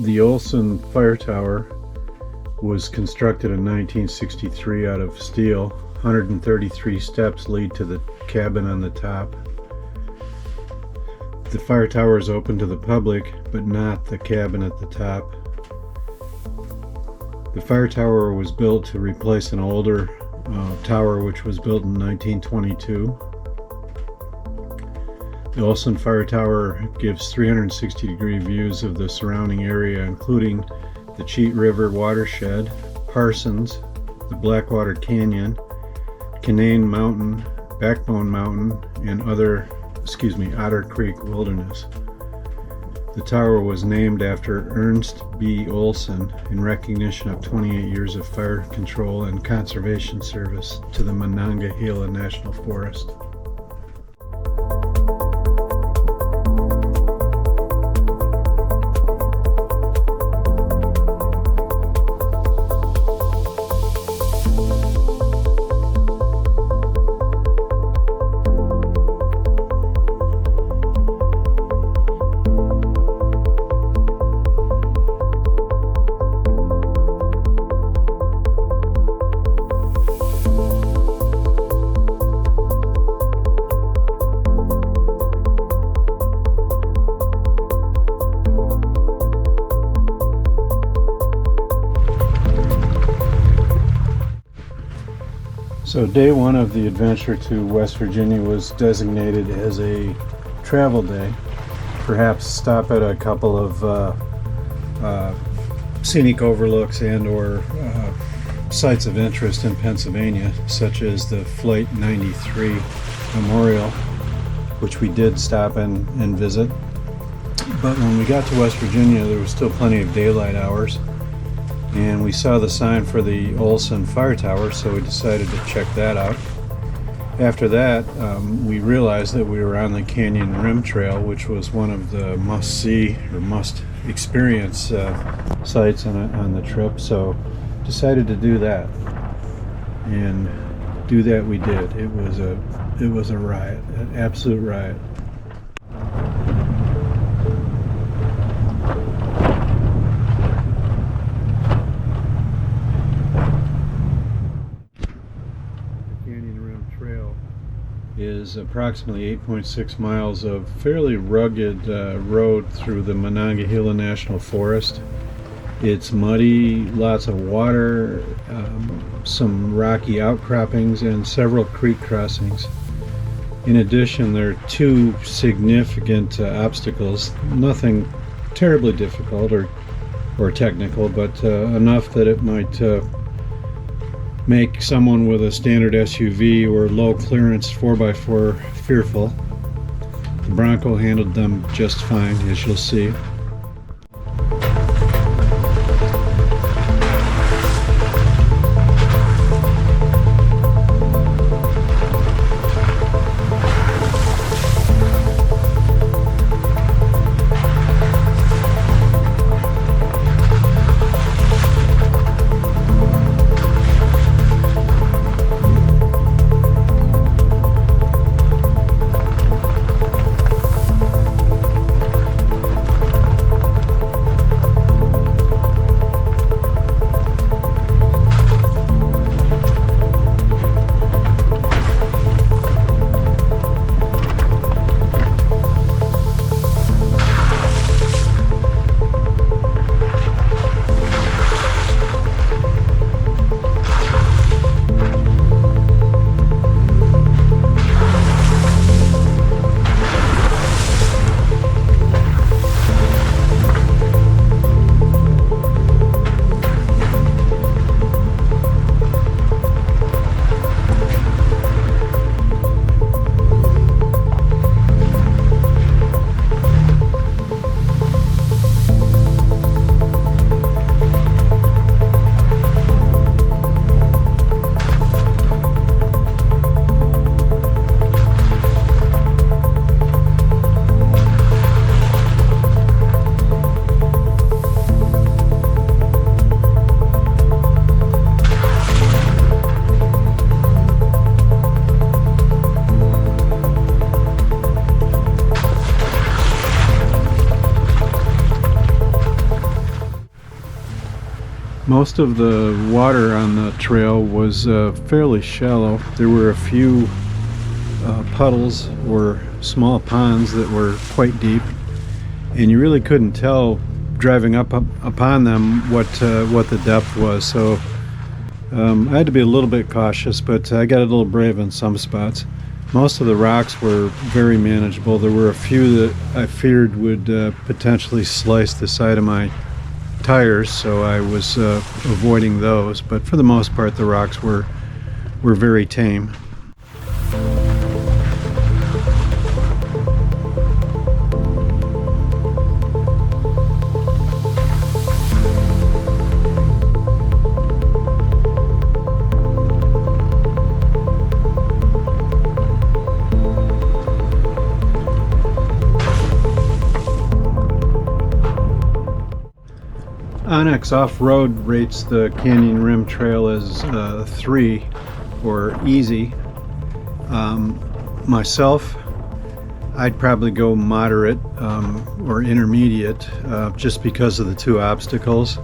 The Olson Fire Tower was constructed in 1963 out of steel. 133 steps lead to the cabin on the top. The fire tower is open to the public, but not the cabin at the top. The fire tower was built to replace an older tower which was built in 1922. The Olson Fire Tower gives 360-degree views of the surrounding area, including the Cheat River watershed, Parsons, the Blackwater Canyon, Canaan Mountain, Backbone Mountain, and Otter Creek Wilderness. The tower was named after Ernst B. Olson in recognition of 28 years of fire control and conservation service to the Monongahela National Forest. So day one of the adventure to West Virginia was designated as a travel day. Perhaps stop at a couple of scenic overlooks and or sites of interest in Pennsylvania, such as the Flight 93 Memorial, which we did stop and visit. But when we got to West Virginia, there was still plenty of daylight hours, and we saw the sign for the Olson Fire Tower, so we decided to check that out. After that, we realized that we were on the Canyon Rim Trail, which was one of the must-see or must-experience sites on the trip, so decided to do that. And do that we did. It was a riot, an absolute riot. Is approximately 8.6 miles of fairly rugged road through the Monongahela National Forest. It's muddy, lots of water, some rocky outcroppings, and several creek crossings. In addition, there are two significant obstacles, nothing terribly difficult or technical, but enough that it might make someone with a standard SUV or low clearance 4x4 fearful. The Bronco handled them just fine, as you'll see. Most of the water on the trail was fairly shallow. There were a few puddles or small ponds that were quite deep, and you really couldn't tell driving up upon them what the depth was. So I had to be a little bit cautious, but I got a little brave in some spots. Most of the rocks were very manageable. There were a few that I feared would potentially slice the side of my tires, so I was avoiding those, but for the most part the rocks were very tame. Onyx Off-Road rates the Canyon Rim Trail as 3 or easy. Myself, I'd probably go moderate or intermediate just because of the 2 obstacles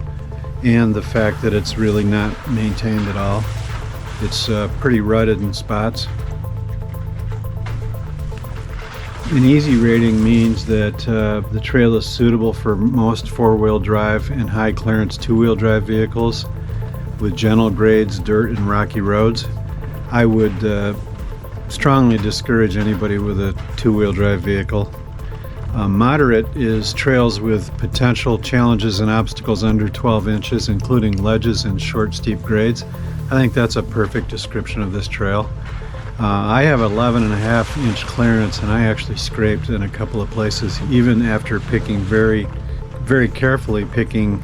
and the fact that it's really not maintained at all. It's pretty rutted in spots. An easy rating means that the trail is suitable for most 4-wheel drive and high clearance 2-wheel drive vehicles with gentle grades, dirt, and rocky roads. I would strongly discourage anybody with a 2-wheel drive vehicle. Moderate is trails with potential challenges and obstacles under 12 inches, including ledges and short, steep grades. I think that's a perfect description of this trail. I have 11.5-inch clearance, and I actually scraped in a couple of places, even after picking very carefully picking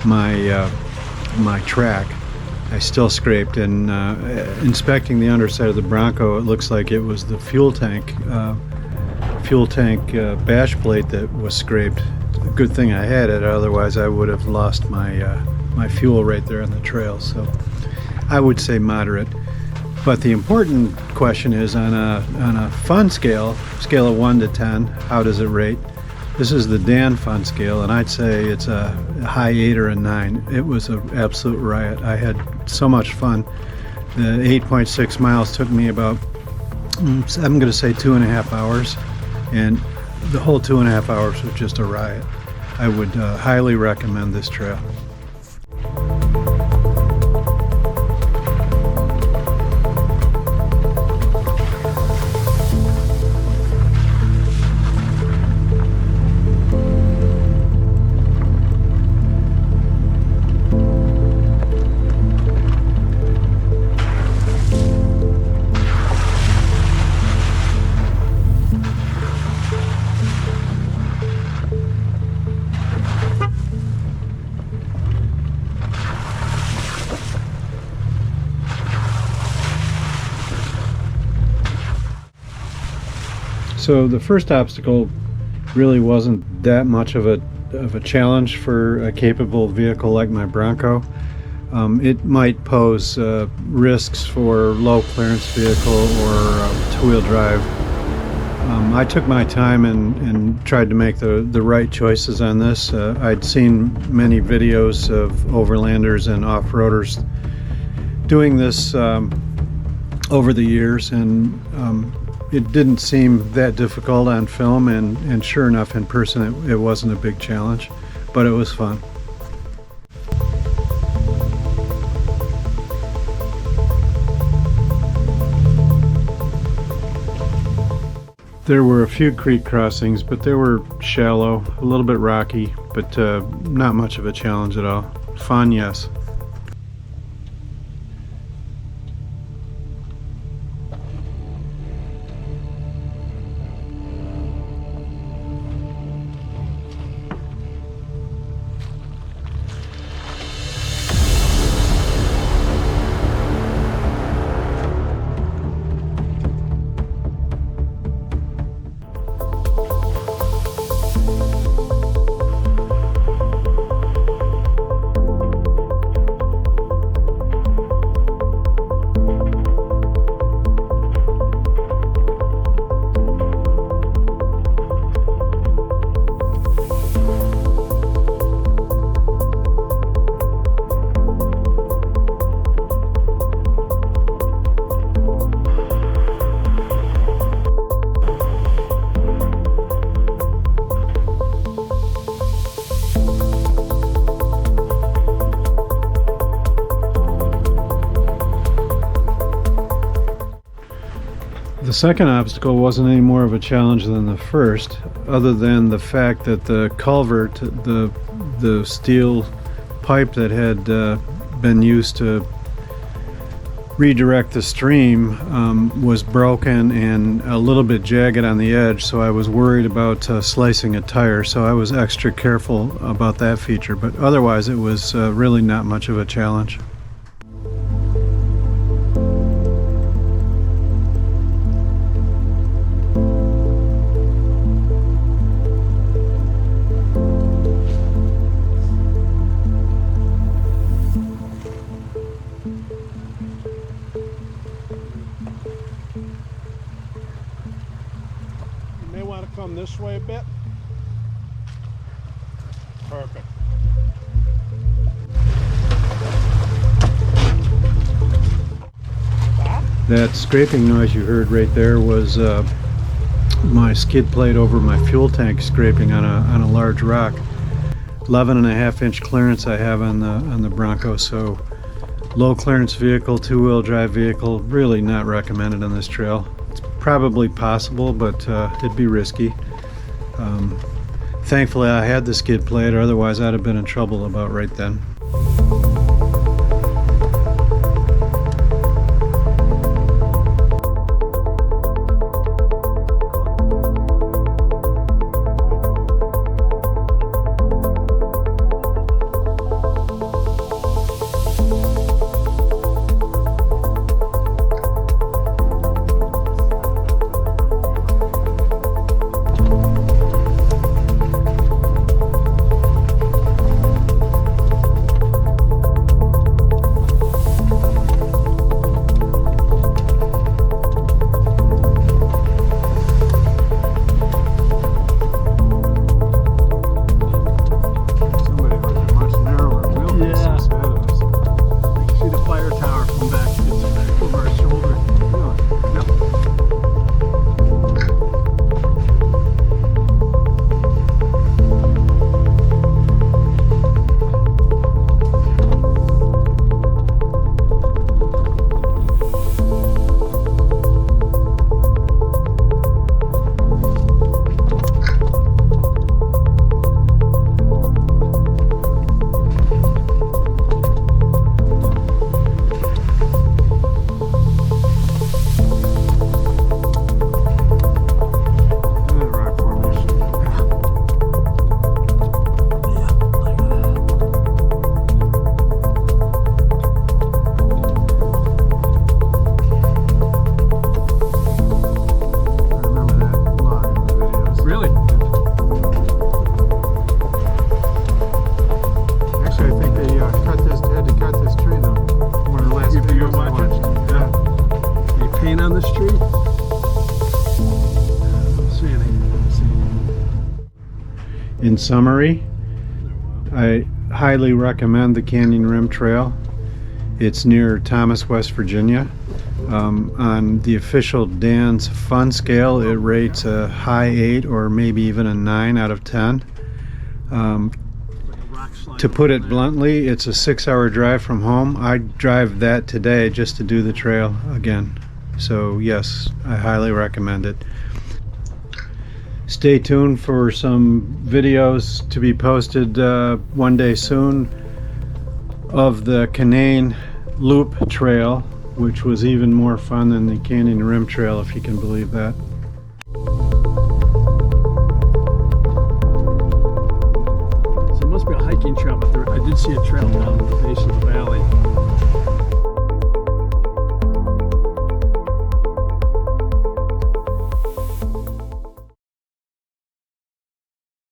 my track. I still scraped, and inspecting the underside of the Bronco, it looks like it was the fuel tank bash plate that was scraped. A good thing I had it, otherwise I would have lost my fuel right there on the trail. So I would say moderate. But the important question is on a fun scale of 1 to 10, how does it rate? This is the Dan fun scale, and I'd say it's a high 8 or a 9. It was an absolute riot. I had so much fun. The 8.6 miles took me about, I'm going to say 2.5 hours, and the whole 2.5 hours was just a riot. I would highly recommend this trail. So the first obstacle really wasn't that much of a challenge for a capable vehicle like my Bronco. It might pose risks for low clearance vehicle or two-wheel drive. I took my time and tried to make the right choices on this. I'd seen many videos of overlanders and off-roaders doing this over the years, and it didn't seem that difficult on film, and sure enough, in person it wasn't a big challenge, but it was fun. There were a few creek crossings, but they were shallow, a little bit rocky, but not much of a challenge at all. Fun, yes. The second obstacle wasn't any more of a challenge than the first, other than the fact that the culvert, the steel pipe that had been used to redirect the stream was broken and a little bit jagged on the edge, so I was worried about slicing a tire, so I was extra careful about that feature, but otherwise it was really not much of a challenge. Come this way a bit. Perfect. That scraping noise you heard right there was my skid plate over my fuel tank scraping on a large rock. 11.5-inch clearance I have on the Bronco, so low clearance vehicle, two-wheel drive vehicle, really not recommended on this trail. It's probably possible, but it'd be risky. Thankfully I had the skid plate, or otherwise I'd have been in trouble about right then. In summary, I highly recommend the Canyon Rim Trail. It's near Thomas, West Virginia. On the official Dan's Fun Scale, it rates a high 8 or maybe even a 9 out of 10. To put it bluntly, it's a 6-hour drive from home. I'd drive that today just to do the trail again. So yes, I highly recommend it. Stay tuned for some videos to be posted one day soon of the Canaan Loop Trail, which was even more fun than the Canyon Rim Trail, if you can believe that. So it must be a hiking trail, but I did see a trail down at the base of the valley.